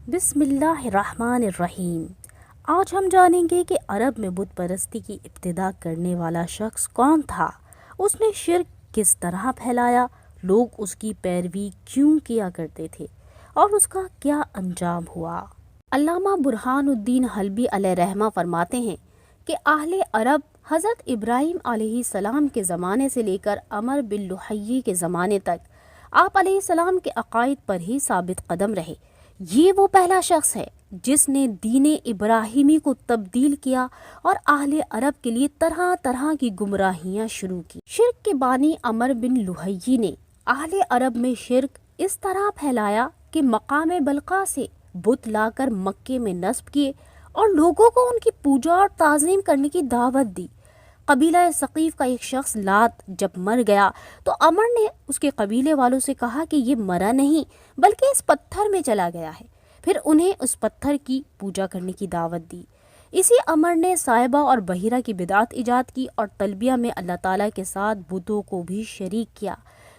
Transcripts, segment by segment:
بسم اللہ الرحمن الرحیم۔ آج ہم جانیں گے کہ عرب میں بت پرستی کی ابتدا کرنے والا شخص کون تھا، اس نے شرک کس طرح پھیلایا، لوگ اس کی پیروی کیوں کیا کرتے تھے اور اس کا کیا انجام ہوا۔ علامہ برہان الدین حلبی علیہ رحمہ فرماتے ہیں کہ اہل عرب حضرت ابراہیم علیہ السلام کے زمانے سے لے کر عمر بن لحیی کے زمانے تک آپ علیہ السلام کے عقائد پر ہی ثابت قدم رہے۔ یہ وہ پہلا شخص ہے جس نے دین ابراہیمی کو تبدیل کیا اور اہل عرب کے لیے طرح طرح کی گمراہیاں شروع کی۔ شرک کے بانی عمر بن لحیی نے اہل عرب میں شرک اس طرح پھیلایا کہ مقام بلقا سے بت لا کر مکے میں نصب کیے اور لوگوں کو ان کی پوجا اور تعظیم کرنے کی دعوت دی۔ قبیلہ ثقیف کا ایک شخص لات جب مر گیا تو عمر نے اس کے قبیلے والوں سے کہا کہ یہ مرا نہیں بلکہ اس پتھر میں چلا گیا ہے، پھر انہیں اس پتھر کی پوجا کرنے کی دعوت دی۔ اسی عمر نے صائبہ اور بحیرہ کی بدعت ایجاد کی اور تلبیہ میں اللہ تعالیٰ کے ساتھ بتوں کو بھی شریک کیا۔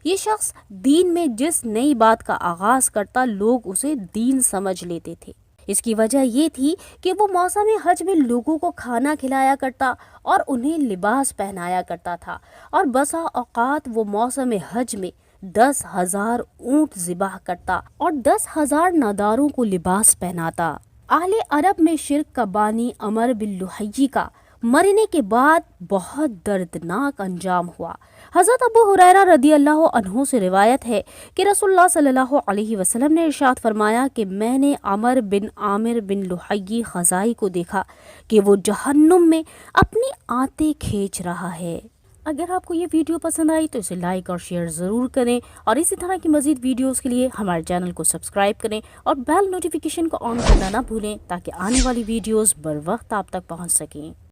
یہ شخص دین میں جس نئی بات کا آغاز کرتا لوگ اسے دین سمجھ لیتے تھے۔ اس کی وجہ یہ تھی کہ وہ موسم حج میں لوگوں کو کھانا کھلایا کرتا اور انہیں لباس پہنایا کرتا تھا، اور بسا اوقات وہ موسم حج میں 10,000 اونٹ ذبح کرتا اور 10,000 ناداروں کو لباس پہناتا۔ اہل عرب میں شرک کا بانی عمر بن لحیی کا مرنے کے بعد بہت دردناک انجام ہوا۔ حضرت ابو ہریرہ رضی اللہ عنہ سے روایت ہے کہ رسول اللہ صلی اللہ علیہ وسلم نے ارشاد فرمایا کہ میں نے عمر بن عامر بن لحیی خزائی کو دیکھا کہ وہ جہنم میں اپنی آنتیں کھینچ رہا ہے۔ اگر آپ کو یہ ویڈیو پسند آئی تو اسے لائک اور شیئر ضرور کریں، اور اسی طرح کی مزید ویڈیوز کے لیے ہمارے چینل کو سبسکرائب کریں اور بیل نوٹیفیکیشن کو آن کرنا نہ بھولیں تاکہ آنے والی ویڈیوز بر وقت آپ تک پہنچ سکیں۔